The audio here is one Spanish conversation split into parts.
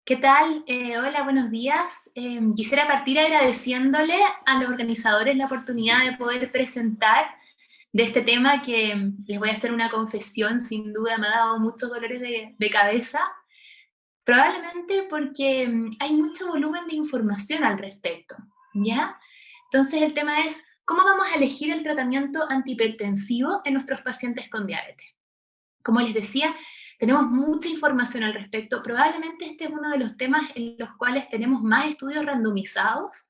¿Qué tal? Hola, buenos días. Quisiera partir agradeciéndole a los organizadores la oportunidad de poder presentar de este tema que les voy a hacer una confesión, sin duda me ha dado muchos dolores de cabeza, probablemente porque hay mucho volumen de información al respecto, ¿ya? Entonces el tema es, ¿cómo vamos a elegir el tratamiento antihipertensivo en nuestros pacientes con diabetes? Como les decía, tenemos mucha información al respecto. Probablemente este es uno de los temas en los cuales tenemos más estudios randomizados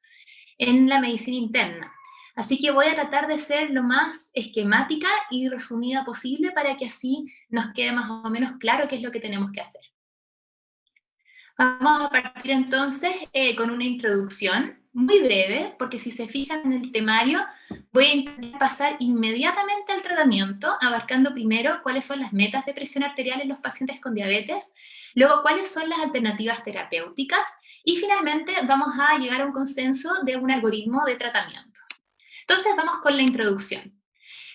en la medicina interna. Así que voy a tratar de ser lo más esquemática y resumida posible para que así nos quede más o menos claro qué es lo que tenemos que hacer. Vamos a partir entonces con una introducción muy breve, porque si se fijan en el temario, voy a intentar pasar inmediatamente al tratamiento, abarcando primero cuáles son las metas de presión arterial en los pacientes con diabetes, luego cuáles son las alternativas terapéuticas y finalmente vamos a llegar a un consenso de un algoritmo de tratamiento. Entonces vamos con la introducción.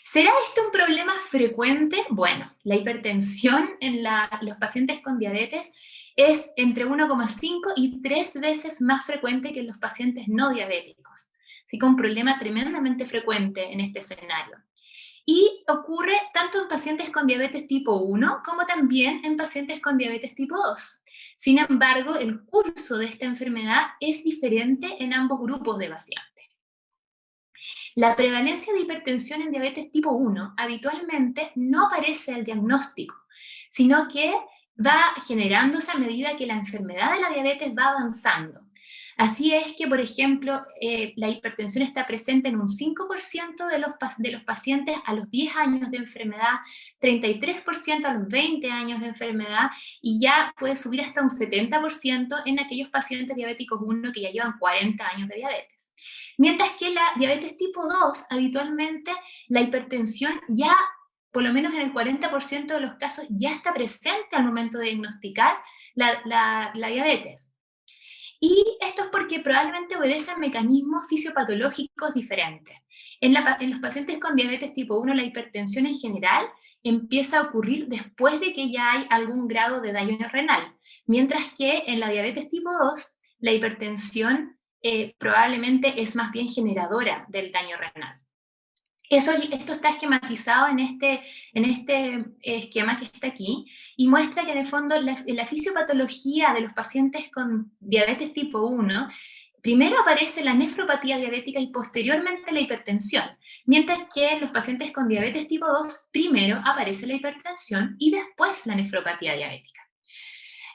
¿Será este un problema frecuente? Bueno, la hipertensión en los pacientes con diabetes es entre 1,5 y 3 veces más frecuente que en los pacientes no diabéticos. Así que un problema tremendamente frecuente en este escenario. Y ocurre tanto en pacientes con diabetes tipo 1 como también en pacientes con diabetes tipo 2. Sin embargo, el curso de esta enfermedad es diferente en ambos grupos de pacientes. La prevalencia de hipertensión en diabetes tipo 1 habitualmente no aparece al diagnóstico, sino que va generándose a medida que la enfermedad de la diabetes va avanzando. Así es que, por ejemplo, la hipertensión está presente en un 5% de los pacientes a los 10 años de enfermedad, 33% a los 20 años de enfermedad y ya puede subir hasta un 70% en aquellos pacientes diabéticos 1 que ya llevan 40 años de diabetes. Mientras que la diabetes tipo 2, habitualmente la hipertensión ya, por lo menos en el 40% de los casos, ya está presente al momento de diagnosticar la diabetes. Y esto es porque probablemente obedece a mecanismos fisiopatológicos diferentes. En los pacientes con diabetes tipo 1, la hipertensión en general empieza a ocurrir después de que ya hay algún grado de daño renal, mientras que en la diabetes tipo 2, la hipertensión probablemente es más bien generadora del daño renal. Esto está esquematizado en este esquema que está aquí y muestra que en el fondo la fisiopatología de los pacientes con diabetes tipo 1, primero aparece la nefropatía diabética y posteriormente la hipertensión, mientras que en los pacientes con diabetes tipo 2, primero aparece la hipertensión y después la nefropatía diabética.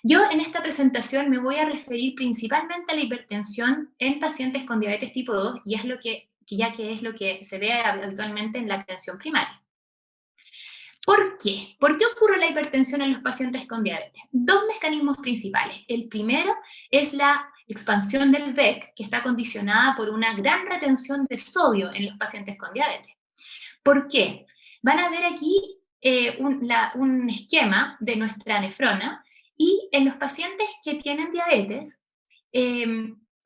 Yo en esta presentación me voy a referir principalmente a la hipertensión en pacientes con diabetes tipo 2 y es ya que es lo que se ve habitualmente en la atención primaria. ¿Por qué? ¿Por qué ocurre la hipertensión en los pacientes con diabetes? Dos mecanismos principales. El primero es la expansión del VEC, que está condicionada por una gran retención de sodio en los pacientes con diabetes. ¿Por qué? Van a ver aquí un esquema de nuestra nefrona y en los pacientes que tienen diabetes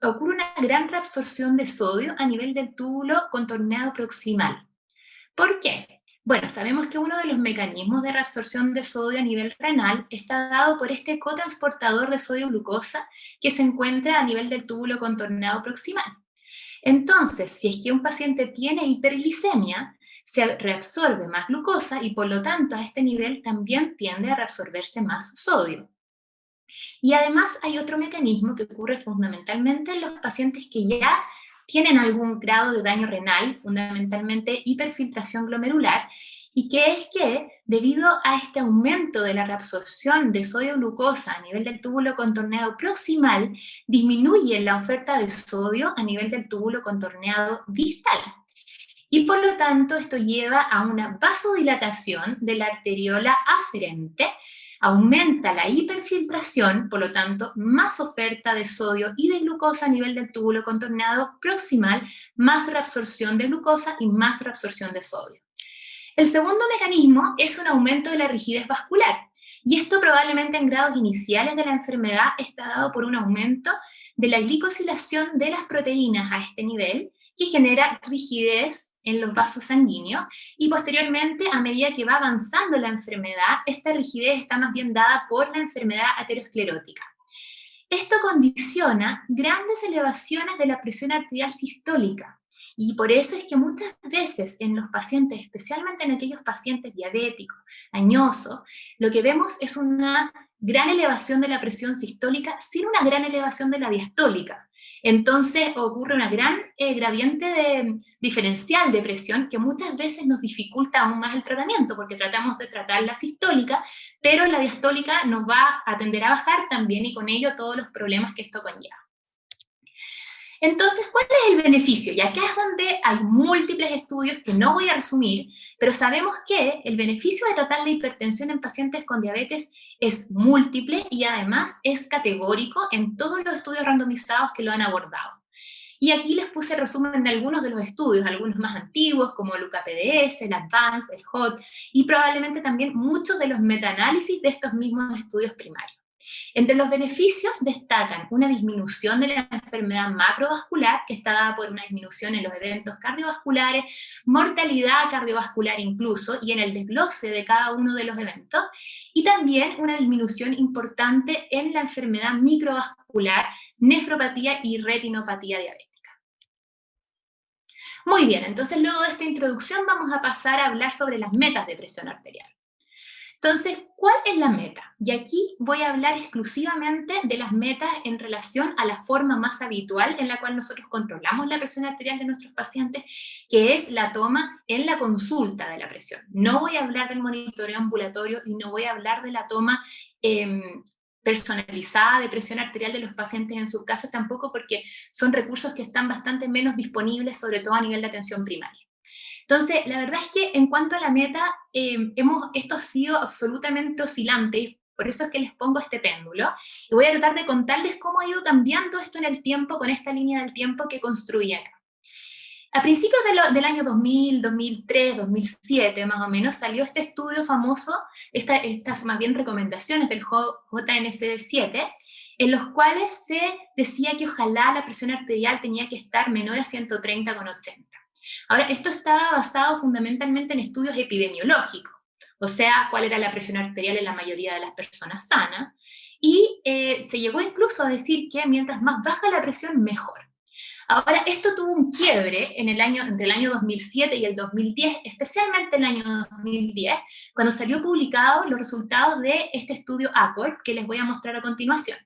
ocurre una gran reabsorción de sodio a nivel del túbulo contorneado proximal. ¿Por qué? Bueno, sabemos que uno de los mecanismos de reabsorción de sodio a nivel renal está dado por este cotransportador de sodio-glucosa que se encuentra a nivel del túbulo contorneado proximal. Entonces, si es que un paciente tiene hiperglicemia, se reabsorbe más glucosa y por lo tanto a este nivel también tiende a reabsorberse más sodio. Y además hay otro mecanismo que ocurre fundamentalmente en los pacientes que ya tienen algún grado de daño renal, fundamentalmente hiperfiltración glomerular, y que es que debido a este aumento de la reabsorción de sodio-glucosa a nivel del túbulo contorneado proximal, disminuye la oferta de sodio a nivel del túbulo contorneado distal. Y por lo tanto, esto lleva a una vasodilatación de la arteriola aferente, aumenta la hiperfiltración, por lo tanto, más oferta de sodio y de glucosa a nivel del túbulo contorneado proximal, más reabsorción de glucosa y más reabsorción de sodio. El segundo mecanismo es un aumento de la rigidez vascular, y esto probablemente en grados iniciales de la enfermedad está dado por un aumento de la glicosilación de las proteínas a este nivel, que genera rigidez en los vasos sanguíneos, y posteriormente, a medida que va avanzando la enfermedad, esta rigidez está más bien dada por la enfermedad aterosclerótica. Esto condiciona grandes elevaciones de la presión arterial sistólica. Y por eso es que muchas veces en los pacientes, especialmente en aquellos pacientes diabéticos, añosos, lo que vemos es una gran elevación de la presión sistólica sin una gran elevación de la diastólica. Entonces ocurre una gran gradiente diferencial de presión que muchas veces nos dificulta aún más el tratamiento, porque tratamos de tratar la sistólica, pero la diastólica nos va a tender a bajar también y con ello todos los problemas que esto conlleva. Entonces, ¿cuál es el beneficio? Y acá es donde hay múltiples estudios que no voy a resumir, pero sabemos que el beneficio de tratar la hipertensión en pacientes con diabetes es múltiple y además es categórico en todos los estudios randomizados que lo han abordado. Y aquí les puse resumen de algunos de los estudios, algunos más antiguos, como el UKPDS, el Advance, el HOT, y probablemente también muchos de los metaanálisis de estos mismos estudios primarios. Entre los beneficios destacan una disminución de la enfermedad macrovascular, que está dada por una disminución en los eventos cardiovasculares, mortalidad cardiovascular incluso, y en el desglose de cada uno de los eventos, y también una disminución importante en la enfermedad microvascular, nefropatía y retinopatía diabética. Muy bien, entonces luego de esta introducción vamos a pasar a hablar sobre las metas de presión arterial. Entonces, ¿cuál es la meta? Y aquí voy a hablar exclusivamente de las metas en relación a la forma más habitual en la cual nosotros controlamos la presión arterial de nuestros pacientes, que es la toma en la consulta de la presión. No voy a hablar del monitoreo ambulatorio y no voy a hablar de la toma personalizada de presión arterial de los pacientes en sus casas tampoco, porque son recursos que están bastante menos disponibles, sobre todo a nivel de atención primaria. Entonces, la verdad es que en cuanto a la meta, esto ha sido absolutamente oscilante, por eso es que les pongo este péndulo, y voy a tratar de contarles cómo ha ido cambiando esto en el tiempo, con esta línea del tiempo que construí acá. A principios del año 2000, 2003, 2007 más o menos, salió este estudio famoso, estas más bien recomendaciones del JNCD7, en los cuales se decía que ojalá la presión arterial tenía que estar menor a 130,80. Ahora, esto estaba basado fundamentalmente en estudios epidemiológicos, o sea, cuál era la presión arterial en la mayoría de las personas sanas, y se llegó incluso a decir que mientras más baja la presión, mejor. Ahora, esto tuvo un quiebre entre el año 2007 y el 2010, especialmente el año 2010, cuando salió publicado los resultados de este estudio ACCORD, que les voy a mostrar a continuación.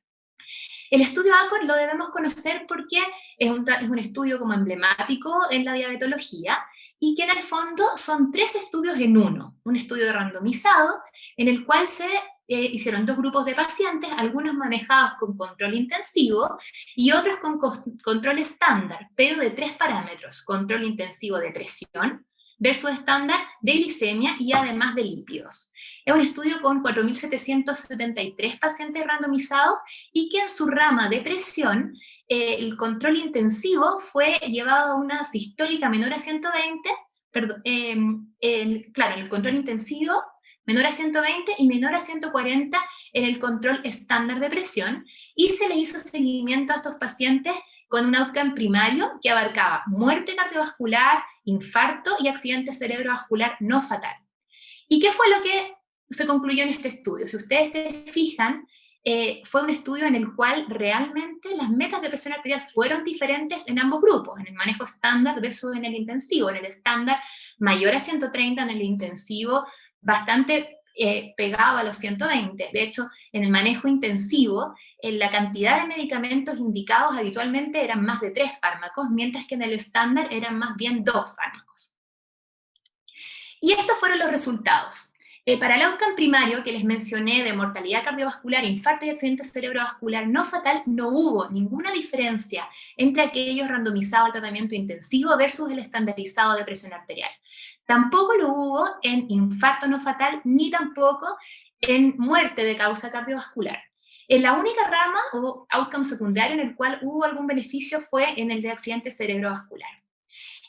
El estudio ACCORD lo debemos conocer porque es un estudio como emblemático en la diabetología y que en el fondo son 3 estudios en uno. Un estudio randomizado en el cual se hicieron 2 grupos de pacientes, algunos manejados con control intensivo y otros con control estándar, pero de 3 parámetros: control intensivo de presión versus estándar de glicemia y además de lípidos. Es un estudio con 4.773 pacientes randomizados y que en su rama de presión, el control intensivo fue llevado a una sistólica menor a 120, claro, en el control intensivo menor a 120 y menor a 140 en el control estándar de presión, y se le hizo seguimiento a estos pacientes con un outcome primario que abarcaba muerte cardiovascular, infarto y accidente cerebrovascular no fatal. ¿Y qué fue lo que se concluyó en este estudio? Si ustedes se fijan, fue un estudio en el cual realmente las metas de presión arterial fueron diferentes en ambos grupos, en el manejo estándar versus en el intensivo. En el estándar mayor a 130, en el intensivo bastante pegado a los 120. De hecho, en el manejo intensivo, la cantidad de medicamentos indicados habitualmente eran más de 3 fármacos, mientras que en el estándar eran más bien 2 fármacos. Y estos fueron los resultados. Para el outcome primario que les mencioné de mortalidad cardiovascular, infarto y accidente cerebrovascular no fatal, no hubo ninguna diferencia entre aquellos randomizados al tratamiento intensivo versus el estandarizado de presión arterial. Tampoco lo hubo en infarto no fatal, ni tampoco en muerte de causa cardiovascular. En la única rama o outcome secundario en el cual hubo algún beneficio fue en el de accidente cerebrovascular.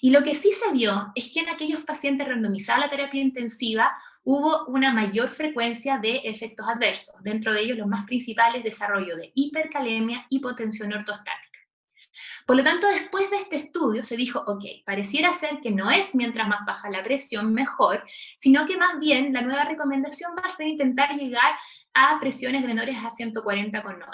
Y lo que sí se vio es que en aquellos pacientes randomizados a la terapia intensiva hubo una mayor frecuencia de efectos adversos, dentro de ellos los más principales: desarrollo de hipercalemia, hipotensión ortostática. Por lo tanto, después de este estudio se dijo, ok, pareciera ser que no es mientras más baja la presión mejor, sino que más bien la nueva recomendación va a ser intentar llegar a presiones de menores a 140,90.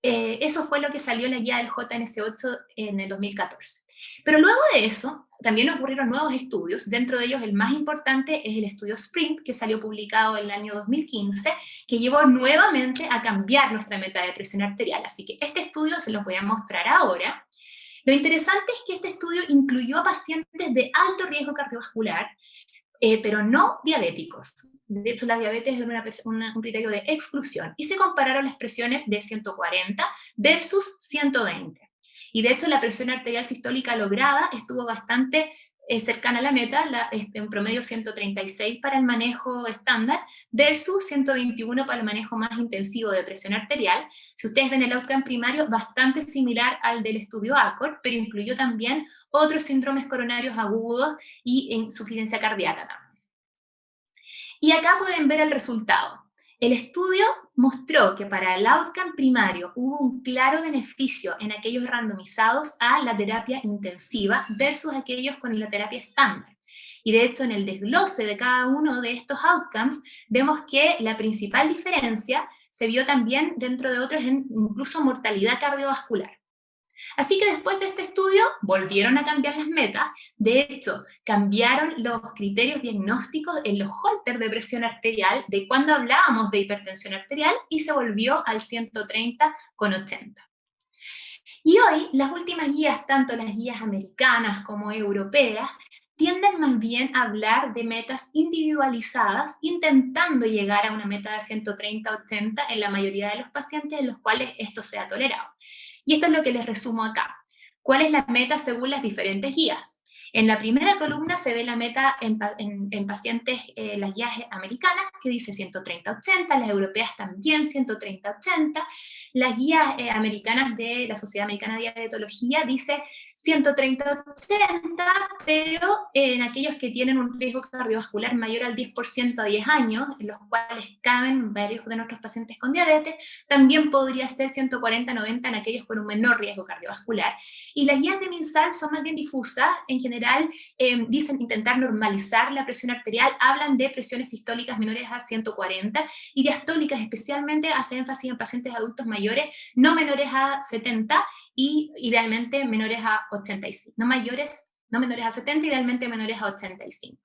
Eso fue lo que salió en la guía del JNS8 en el 2014. Pero luego de eso, también ocurrieron nuevos estudios. Dentro de ellos, el más importante es el estudio SPRINT, que salió publicado en el año 2015, que llevó nuevamente a cambiar nuestra meta de presión arterial. Así que este estudio se los voy a mostrar ahora. Lo interesante es que este estudio incluyó a pacientes de alto riesgo cardiovascular, pero no diabéticos. De hecho, la diabetes es un criterio de exclusión. Y se compararon las presiones de 140 versus 120. Y de hecho, la presión arterial sistólica lograda estuvo bastante cercana a la meta, en promedio 136 para el manejo estándar, versus 121 para el manejo más intensivo de presión arterial. Si ustedes ven el outcome primario, bastante similar al del estudio ACORD, pero incluyó también otros síndromes coronarios agudos y insuficiencia cardíaca también. Y acá pueden ver el resultado. El estudio mostró que para el outcome primario hubo un claro beneficio en aquellos randomizados a la terapia intensiva versus aquellos con la terapia estándar. Y de hecho, en el desglose de cada uno de estos outcomes, vemos que la principal diferencia se vio también dentro de otros en incluso mortalidad cardiovascular. Así que después de este estudio volvieron a cambiar las metas. De hecho, cambiaron los criterios diagnósticos en los Holter de presión arterial de cuando hablábamos de hipertensión arterial y se volvió al 130/80. Y hoy las últimas guías, tanto las guías americanas como europeas, tienden más bien a hablar de metas individualizadas, intentando llegar a una meta de 130/80 en la mayoría de los pacientes en los cuales esto sea tolerado. Y esto es lo que les resumo acá. ¿Cuál es la meta según las diferentes guías? En la primera columna se ve la meta en pacientes, las guías americanas, que dice 130/80, las europeas también 130/80, las guías americanas de la Sociedad Americana de Diabetología dice 130/80, pero en aquellos que tienen un riesgo cardiovascular mayor al 10% a 10 años, en los cuales caben varios de nuestros pacientes con diabetes, también podría ser 140/90 en aquellos con un menor riesgo cardiovascular. Y las guías de MinSal son más bien difusas. En general, dicen intentar normalizar la presión arterial, hablan de presiones sistólicas menores a 140 y diastólicas especialmente hace énfasis en pacientes adultos mayores, no menores a 70 y idealmente menores a 85, no menores a 70, idealmente menores a 85.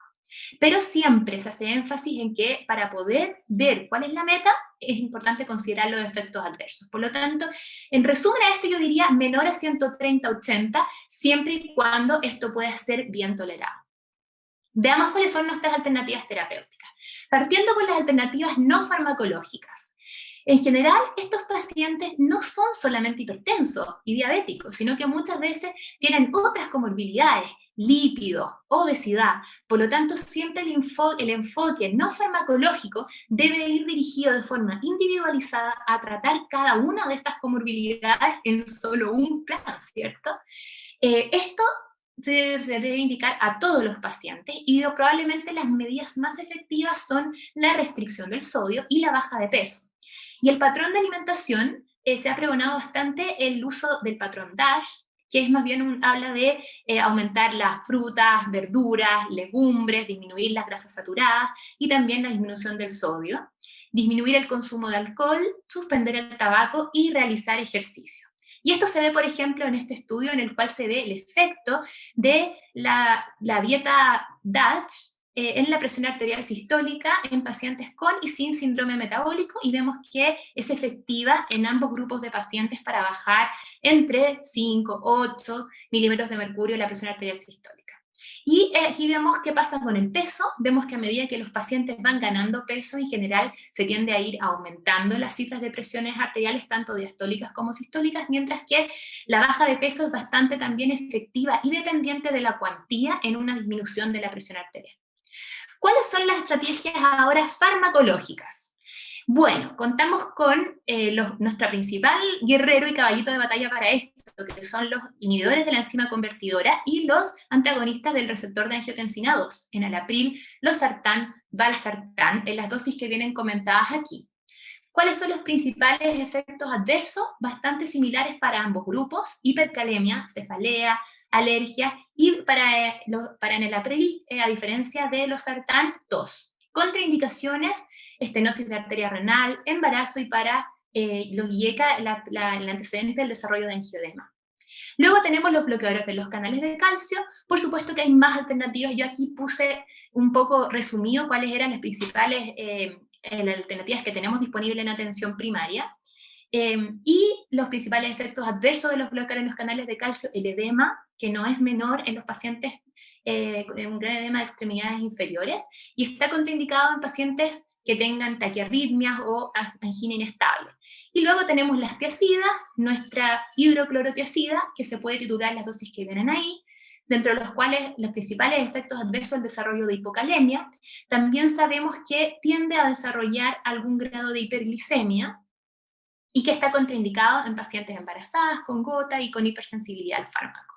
Pero siempre se hace énfasis en que para poder ver cuál es la meta, es importante considerar los efectos adversos. Por lo tanto, en resumen a esto yo diría menor a 130/80, siempre y cuando esto pueda ser bien tolerado. Veamos cuáles son nuestras alternativas terapéuticas. Partiendo con las alternativas no farmacológicas. En general, estos pacientes no son solamente hipertensos y diabéticos, sino que muchas veces tienen otras comorbilidades, lípidos, obesidad. Por lo tanto, siempre el enfoque no farmacológico debe ir dirigido de forma individualizada a tratar cada una de estas comorbilidades en solo un plan, ¿cierto? Esto se debe indicar a todos los pacientes y probablemente las medidas más efectivas son la restricción del sodio y la baja de peso. Y el patrón de alimentación, se ha pregonado bastante el uso del patrón DASH, que es más bien habla de aumentar las frutas, verduras, legumbres, disminuir las grasas saturadas y también la disminución del sodio, disminuir el consumo de alcohol, suspender el tabaco y realizar ejercicio. Y esto se ve, por ejemplo, en este estudio en el cual se ve el efecto de la dieta DASH en la presión arterial sistólica en pacientes con y sin síndrome metabólico, y vemos que es efectiva en ambos grupos de pacientes para bajar entre 5, 8 milímetros de mercurio en la presión arterial sistólica. Y aquí vemos qué pasa con el peso. Vemos que a medida que los pacientes van ganando peso, en general se tiende a ir aumentando las cifras de presiones arteriales, tanto diastólicas como sistólicas, mientras que la baja de peso es bastante también efectiva y dependiente de la cuantía en una disminución de la presión arterial. ¿Cuáles son las estrategias ahora farmacológicas? Bueno, contamos con nuestra principal guerrero y caballito de batalla para esto, que son los inhibidores de la enzima convertidora y los antagonistas del receptor de angiotensina 2, enalapril, losartán, valsartán, en las dosis que vienen comentadas aquí. ¿Cuáles son los principales efectos adversos? Bastante similares para ambos grupos: hipercalemia, cefalea, alergia, y para enalapril, a diferencia de losartán, tos. Contraindicaciones: estenosis de arteria renal, embarazo y para los IECA el antecedente del desarrollo de angioedema. Luego tenemos los bloqueadores de los canales de calcio. Por supuesto que hay más alternativas. Yo aquí puse un poco resumido cuáles eran las principales las alternativas que tenemos disponibles en atención primaria. Y los principales efectos adversos de los bloqueadores en los canales de calcio: el edema, que no es menor en los pacientes con un gran edema de extremidades inferiores, y está contraindicado en pacientes que tengan taquiarritmias o angina inestable. Y luego tenemos las tiacidas, nuestra hidroclorotiacida, que se puede titular las dosis que vienen ahí, dentro de los cuales los principales efectos adversos el desarrollo de hipocalemia. También sabemos que tiende a desarrollar algún grado de hiperglicemia, y que está contraindicado en pacientes embarazadas, con gota y con hipersensibilidad al fármaco.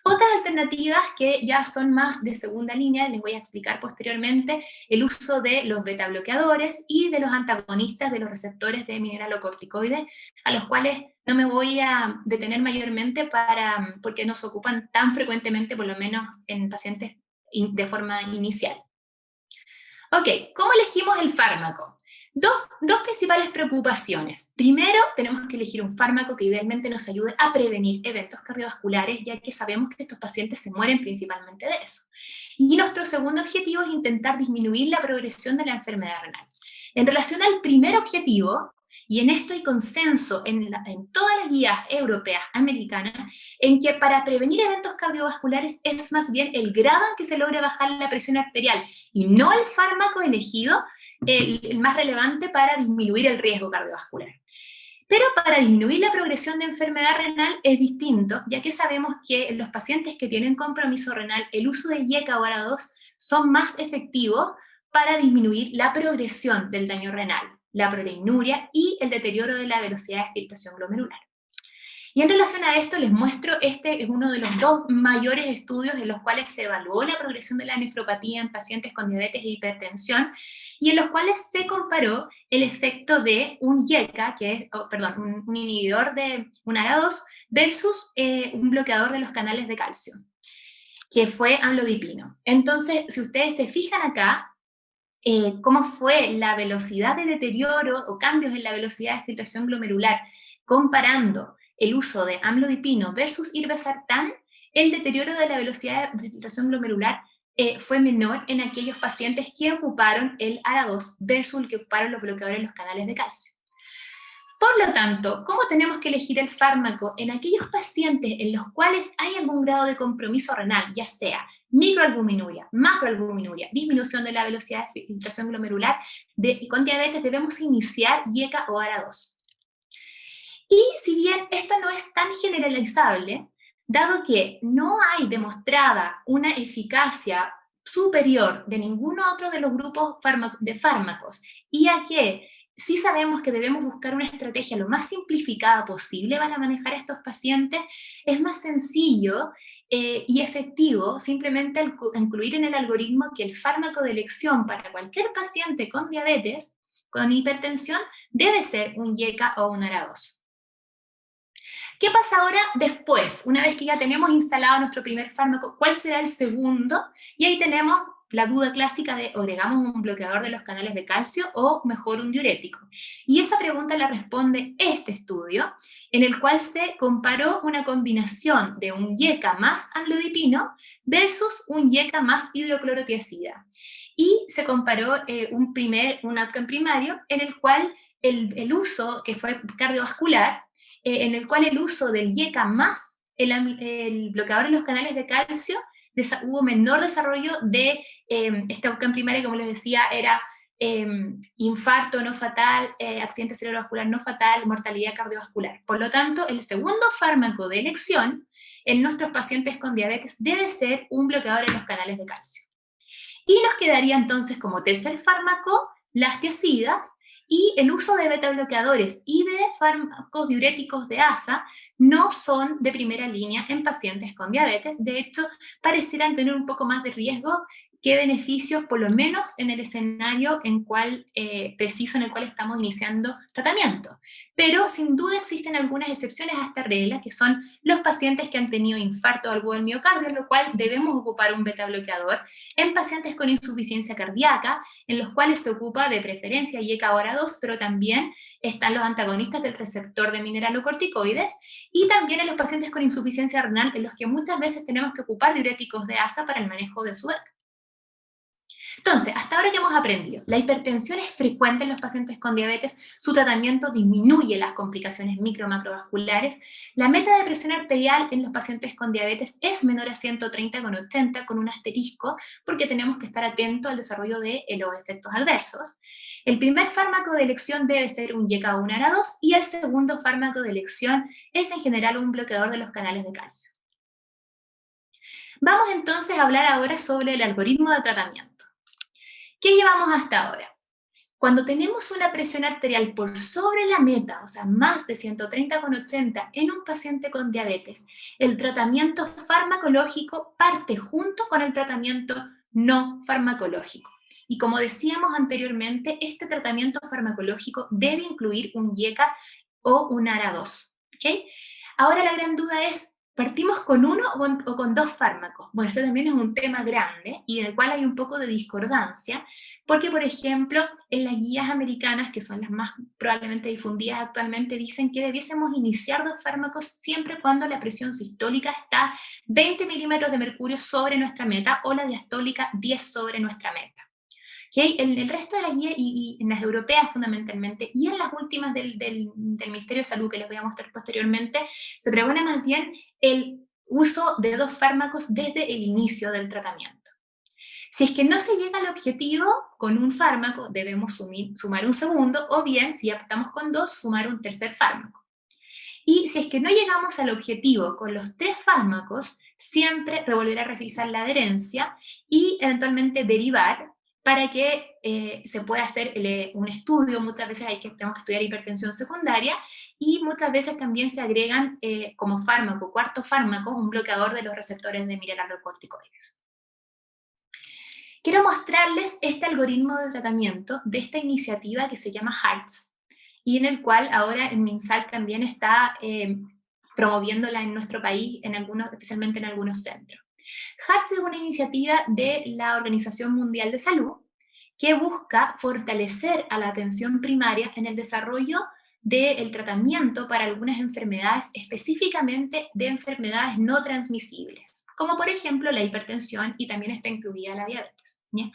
Otras alternativas que ya son más de segunda línea, les voy a explicar posteriormente, el uso de los beta-bloqueadores y de los antagonistas de los receptores de mineralocorticoides, a los cuales no me voy a detener mayormente porque no se ocupan tan frecuentemente, por lo menos en pacientes de forma inicial. Ok, ¿cómo elegimos el fármaco? Dos principales preocupaciones. Primero, tenemos que elegir un fármaco que idealmente nos ayude a prevenir eventos cardiovasculares, ya que sabemos que estos pacientes se mueren principalmente de eso. Y nuestro segundo objetivo es intentar disminuir la progresión de la enfermedad renal. En relación al primer objetivo, y en esto hay consenso en todas las guías europeas, americanas, en que para prevenir eventos cardiovasculares es más bien el grado en que se logre bajar la presión arterial y no el fármaco elegido el más relevante para disminuir el riesgo cardiovascular. Pero para disminuir la progresión de enfermedad renal es distinto, ya que sabemos que en los pacientes que tienen compromiso renal, el uso de IECA o ARA2 son más efectivos para disminuir la progresión del daño renal, la proteinuria y el deterioro de la velocidad de filtración glomerular. Y en relación a esto les muestro, este es uno de los dos mayores estudios en los cuales se evaluó la progresión de la nefropatía en pacientes con diabetes e hipertensión, y en los cuales se comparó el efecto de un IECA, que es, un inhibidor de un ARA2 versus un bloqueador de los canales de calcio, que fue amlodipino. Entonces, si ustedes se fijan acá, cómo fue la velocidad de deterioro o cambios en la velocidad de filtración glomerular comparando el uso de amlodipino versus irbesartán, el deterioro de la velocidad de filtración glomerular fue menor en aquellos pacientes que ocuparon el ARA2 versus el que ocuparon los bloqueadores en los canales de calcio. Por lo tanto, ¿cómo tenemos que elegir el fármaco en aquellos pacientes en los cuales hay algún grado de compromiso renal, ya sea microalbuminuria, macroalbuminuria, disminución de la velocidad de filtración glomerular, con diabetes debemos iniciar IECA o ARA2? Y si bien esto no es tan generalizable, dado que no hay demostrada una eficacia superior de ninguno otro de los grupos de fármacos, y a que sí sabemos que debemos buscar una estrategia lo más simplificada posible para manejar a estos pacientes, es más sencillo y efectivo simplemente incluir en el algoritmo que el fármaco de elección para cualquier paciente con diabetes, con hipertensión, debe ser un IECA o un ARA2. ¿Qué pasa ahora después? Una vez que ya tenemos instalado nuestro primer fármaco, ¿cuál será el segundo? Y ahí tenemos la duda clásica de agregamos un bloqueador de los canales de calcio o mejor un diurético. Y esa pregunta la responde este estudio, en el cual se comparó una combinación de un IECA más amlodipino versus un IECA más hidroclorotiazida. Y se comparó un outcome primario en el cual el uso, que fue cardiovascular, en el cual el uso del IECA más el bloqueador en los canales de calcio hubo menor desarrollo de este outcome primario, como les decía, era infarto no fatal, accidente cerebrovascular no fatal, mortalidad cardiovascular. Por lo tanto, el segundo fármaco de elección en nuestros pacientes con diabetes debe ser un bloqueador en los canales de calcio. Y nos quedaría entonces como tercer fármaco las tiacidas, y el uso de beta-bloqueadores y de fármacos diuréticos de ASA no son de primera línea en pacientes con diabetes. De hecho, parecieran tener un poco más de riesgo qué beneficios, por lo menos en el escenario preciso en el cual estamos iniciando tratamiento. Pero sin duda existen algunas excepciones a esta regla, que son los pacientes que han tenido infarto agudo del miocardio, en lo cual debemos ocupar un beta bloqueador, en pacientes con insuficiencia cardíaca, en los cuales se ocupa de preferencia IECA hora 2, pero también están los antagonistas del receptor de mineralocorticoides, y también en los pacientes con insuficiencia renal, en los que muchas veces tenemos que ocupar diuréticos de ASA para el manejo de su ECA. Entonces, hasta ahora que hemos aprendido, la hipertensión es frecuente en los pacientes con diabetes, su tratamiento disminuye las complicaciones micro-macrovasculares, la meta de presión arterial en los pacientes con diabetes es menor a 130/80 con un asterisco, porque tenemos que estar atentos al desarrollo de los efectos adversos. El primer fármaco de elección debe ser un YK1 ARA2 y el segundo fármaco de elección es en general un bloqueador de los canales de calcio. Vamos entonces a hablar ahora sobre el algoritmo de tratamiento. ¿Qué llevamos hasta ahora? Cuando tenemos una presión arterial por sobre la meta, o sea, más de 130/80 en un paciente con diabetes, el tratamiento farmacológico parte junto con el tratamiento no farmacológico. Y como decíamos anteriormente, este tratamiento farmacológico debe incluir un YECA o un ARA2. ¿Okay? Ahora la gran duda es, ¿partimos con uno o con dos fármacos? Bueno, esto también es un tema grande y en el cual hay un poco de discordancia, porque, por ejemplo, en las guías americanas, que son las más probablemente difundidas actualmente, dicen que debiésemos iniciar dos fármacos siempre cuando la presión sistólica está 20 milímetros de mercurio sobre nuestra meta o la diastólica 10 sobre nuestra meta. ¿Okay? En el resto de la guía, y en las europeas fundamentalmente, y en las últimas del Ministerio de Salud, que les voy a mostrar posteriormente, se pregona más bien el uso de dos fármacos desde el inicio del tratamiento. Si es que no se llega al objetivo con un fármaco, debemos sumar un segundo, o bien, si ya estamos con dos, sumar un tercer fármaco. Y si es que no llegamos al objetivo con los tres fármacos, siempre volver a revisar la adherencia y eventualmente derivar para que se pueda hacer un estudio. Muchas veces tenemos que estudiar hipertensión secundaria y muchas veces también se agregan como fármaco, cuarto fármaco, un bloqueador de los receptores de mineralocorticoides. Quiero mostrarles este algoritmo de tratamiento de esta iniciativa que se llama HEARTS y en el cual ahora el MinSal también está promoviéndola en nuestro país, especialmente en algunos centros. HEARTS es una iniciativa de la Organización Mundial de Salud que busca fortalecer a la atención primaria en el desarrollo del tratamiento para algunas enfermedades, específicamente de enfermedades no transmisibles, como por ejemplo la hipertensión, y también está incluida la diabetes. ¿Ya?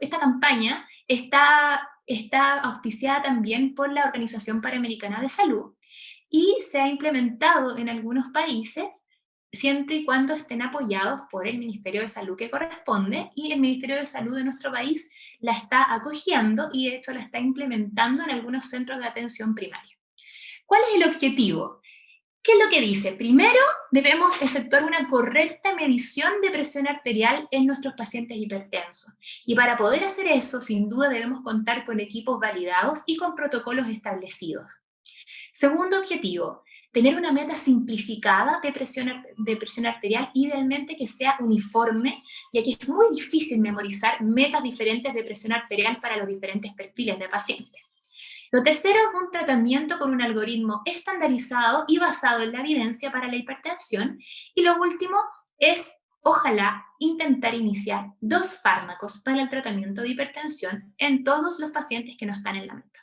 Esta campaña está auspiciada también por la Organización Panamericana de Salud y se ha implementado en algunos países siempre y cuando estén apoyados por el Ministerio de Salud que corresponde, y el Ministerio de Salud de nuestro país la está acogiendo y de hecho la está implementando en algunos centros de atención primaria. ¿Cuál es el objetivo? ¿Qué es lo que dice? Primero, debemos efectuar una correcta medición de presión arterial en nuestros pacientes hipertensos. Y para poder hacer eso, sin duda debemos contar con equipos validados y con protocolos establecidos. Segundo objetivo, tener una meta simplificada de presión arterial, idealmente que sea uniforme, ya que es muy difícil memorizar metas diferentes de presión arterial para los diferentes perfiles de pacientes. Lo tercero es un tratamiento con un algoritmo estandarizado y basado en la evidencia para la hipertensión. Y lo último es, ojalá, intentar iniciar dos fármacos para el tratamiento de hipertensión en todos los pacientes que no están en la meta.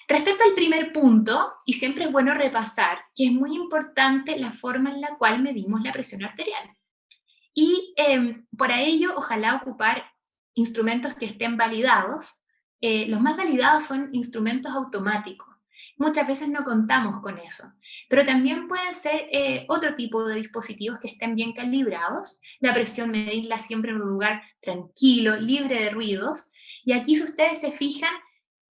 Respecto al primer punto, y siempre es bueno repasar, que es muy importante la forma en la cual medimos la presión arterial. Y para ello, ojalá ocupar instrumentos que estén validados. Los más validados son instrumentos automáticos. Muchas veces no contamos con eso, pero también pueden ser otro tipo de dispositivos que estén bien calibrados. La presión, medirla siempre en un lugar tranquilo, libre de ruidos. Y aquí, si ustedes se fijan,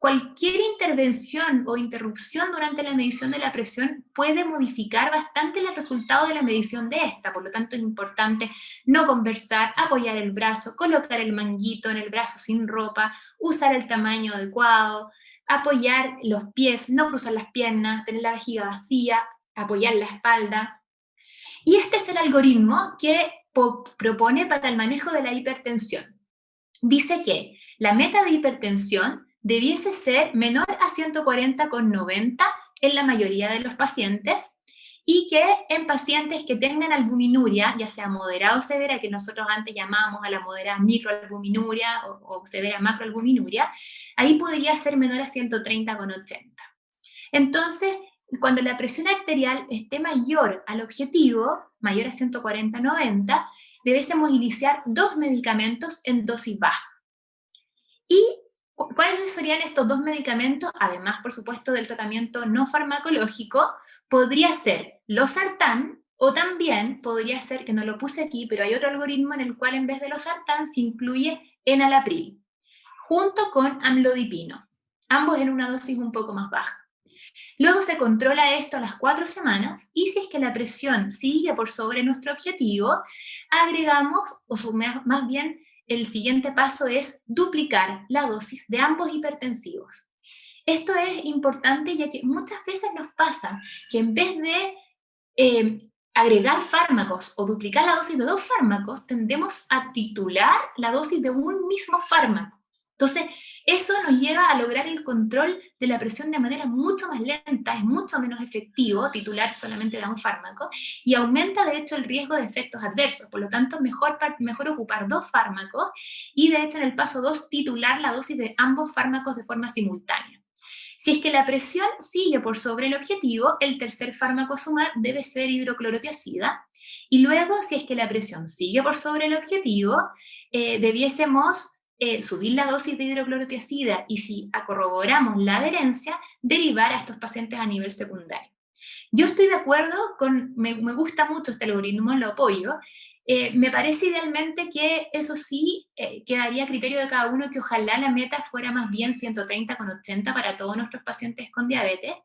cualquier intervención o interrupción durante la medición de la presión puede modificar bastante el resultado de la medición de esta. Por lo tanto, es importante no conversar, apoyar el brazo, colocar el manguito en el brazo sin ropa, usar el tamaño adecuado, apoyar los pies, no cruzar las piernas, tener la vejiga vacía, apoyar la espalda. Y este es el algoritmo que propone para el manejo de la hipertensión. Dice que la meta de hipertensión debiese ser menor a 140,90 en la mayoría de los pacientes, y que en pacientes que tengan albuminuria, ya sea moderada o severa, que nosotros antes llamábamos a la moderada microalbuminuria o severa macroalbuminuria, ahí podría ser menor a 130,80. Entonces, cuando la presión arterial esté mayor al objetivo, mayor a 140/90, debiésemos iniciar 2 medicamentos en dosis baja. ¿Y cuáles serían estos 2 medicamentos? Además, por supuesto, del tratamiento no farmacológico, podría ser losartán, o también podría ser, que no lo puse aquí, pero hay otro algoritmo en el cual en vez de losartán se incluye enalapril, junto con amlodipino, ambos en una dosis un poco más baja. Luego se controla esto a las 4 semanas, y si es que la presión sigue por sobre nuestro objetivo, agregamos, más bien el siguiente paso es duplicar la dosis de ambos hipertensivos. Esto es importante, ya que muchas veces nos pasa que en vez de agregar fármacos o duplicar la dosis de 2 fármacos, tendemos a titular la dosis de un mismo fármaco. Entonces, eso nos lleva a lograr el control de la presión de manera mucho más lenta, es mucho menos efectivo titular solamente de un fármaco, y aumenta de hecho el riesgo de efectos adversos. Por lo tanto, mejor ocupar 2 fármacos, y de hecho en el paso 2 titular la dosis de ambos fármacos de forma simultánea. Si es que la presión sigue por sobre el objetivo, el tercer fármaco a sumar debe ser hidroclorotiazida, y luego, si es que la presión sigue por sobre el objetivo, debiésemos subir la dosis de hidroclorotiazida, y si corroboramos la adherencia, derivar a estos pacientes a nivel secundario. Yo estoy de acuerdo me gusta mucho este algoritmo, lo apoyo. Me parece idealmente que eso sí quedaría a criterio de cada uno, que ojalá la meta fuera más bien 130/80 para todos nuestros pacientes con diabetes.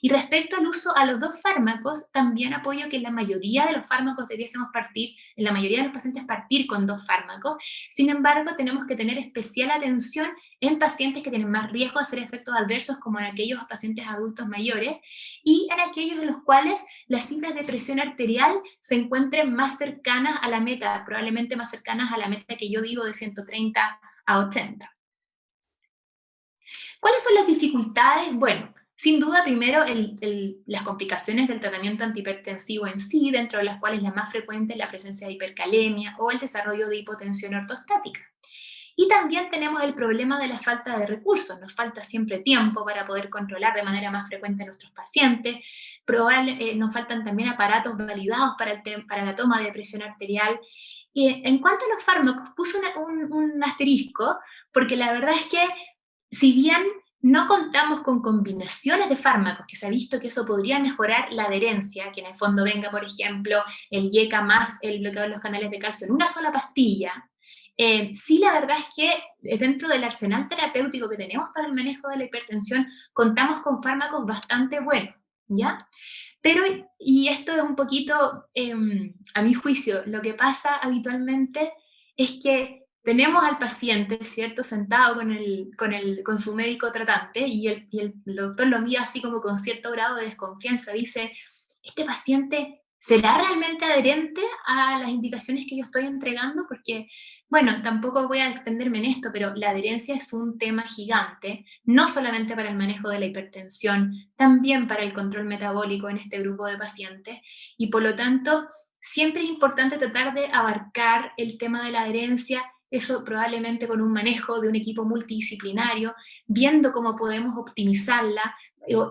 Y respecto al uso a los 2 fármacos, también apoyo que en la mayoría de los fármacos debiésemos partir, en la mayoría de los pacientes partir con 2 fármacos. Sin embargo, tenemos que tener especial atención en pacientes que tienen más riesgo de hacer efectos adversos, como en aquellos pacientes adultos mayores, y en aquellos en los cuales las cifras de presión arterial se encuentren más cercanas a la meta, probablemente más cercanas a la meta que yo digo de 130/80. ¿Cuáles son las dificultades? Bueno, sin duda, primero, las complicaciones del tratamiento antihipertensivo en sí, dentro de las cuales la más frecuente es la presencia de hipercalemia o el desarrollo de hipotensión ortostática. Y también tenemos el problema de la falta de recursos. Nos falta siempre tiempo para poder controlar de manera más frecuente a nuestros pacientes. Nos faltan también aparatos validados para la toma de presión arterial. Y en cuanto a los fármacos, puse un asterisco, porque la verdad es que, si bien no contamos con combinaciones de fármacos, que se ha visto que eso podría mejorar la adherencia, que en el fondo venga, por ejemplo, el YECA más el bloqueador de los canales de calcio en una sola pastilla. Sí, la verdad es que dentro del arsenal terapéutico que tenemos para el manejo de la hipertensión, contamos con fármacos bastante buenos, ¿ya? Pero, y esto es un poquito, a mi juicio, lo que pasa habitualmente es que tenemos al paciente, ¿cierto?, sentado con su médico tratante, y el doctor lo mira así como con cierto grado de desconfianza. Dice, ¿este paciente será realmente adherente a las indicaciones que yo estoy entregando? Porque, bueno, tampoco voy a extenderme en esto, pero la adherencia es un tema gigante, no solamente para el manejo de la hipertensión, también para el control metabólico en este grupo de pacientes, y por lo tanto, siempre es importante tratar de abarcar el tema de la adherencia, eso probablemente con un manejo de un equipo multidisciplinario, viendo cómo podemos optimizarla,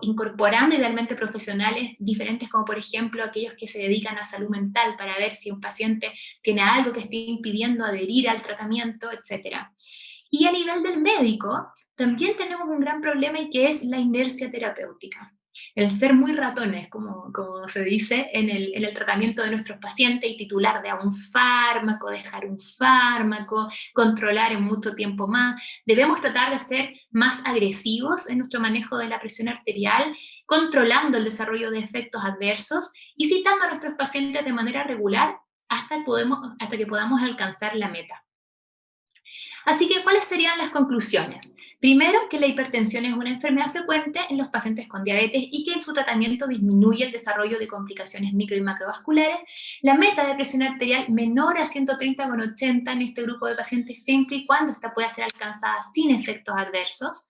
incorporando idealmente profesionales diferentes, como por ejemplo aquellos que se dedican a salud mental, para ver si un paciente tiene algo que esté impidiendo adherir al tratamiento, etc. Y a nivel del médico, también tenemos un gran problema, y que es la inercia terapéutica. El ser muy ratones, como se dice, en el tratamiento de nuestros pacientes, y titular de a un fármaco, dejar un fármaco, controlar en mucho tiempo más. Debemos tratar de ser más agresivos en nuestro manejo de la presión arterial, controlando el desarrollo de efectos adversos y citando a nuestros pacientes de manera regular hasta que podamos alcanzar la meta. Así que, ¿cuáles serían las conclusiones? Primero, que la hipertensión es una enfermedad frecuente en los pacientes con diabetes y que en su tratamiento disminuye el desarrollo de complicaciones micro y macrovasculares. La meta de presión arterial menor a 130/80 en este grupo de pacientes siempre y cuando esta pueda ser alcanzada sin efectos adversos.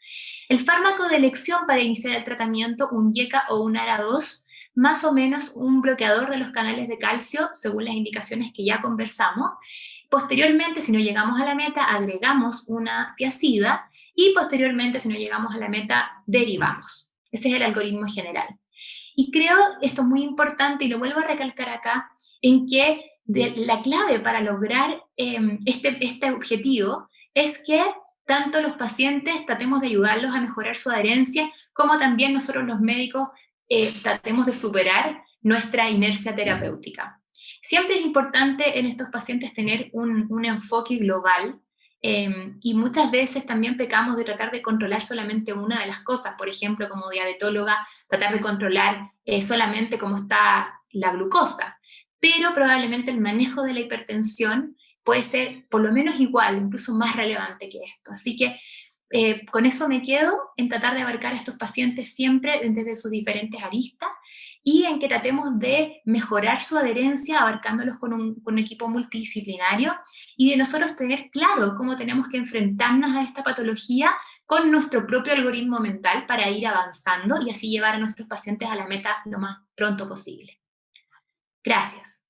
El fármaco de elección para iniciar el tratamiento, un IECA o un ARA2, más o menos un bloqueador de los canales de calcio según las indicaciones que ya conversamos. Posteriormente, si no llegamos a la meta, agregamos una tiazida y posteriormente, si no llegamos a la meta, derivamos. Ese es el algoritmo general. Y creo, esto es muy importante y lo vuelvo a recalcar acá, en que la clave para lograr este objetivo es que tanto los pacientes tratemos de ayudarlos a mejorar su adherencia, como también nosotros los médicos tratemos de superar nuestra inercia terapéutica. Siempre es importante en estos pacientes tener un enfoque global, y muchas veces también pecamos de tratar de controlar solamente una de las cosas, por ejemplo, como diabetóloga, tratar de controlar solamente cómo está la glucosa, pero probablemente el manejo de la hipertensión puede ser por lo menos igual, incluso más relevante que esto. Así que con eso me quedo, en tratar de abarcar a estos pacientes siempre desde sus diferentes aristas y en que tratemos de mejorar su adherencia abarcándolos con un equipo multidisciplinario y de nosotros tener claro cómo tenemos que enfrentarnos a esta patología con nuestro propio algoritmo mental para ir avanzando y así llevar a nuestros pacientes a la meta lo más pronto posible. Gracias.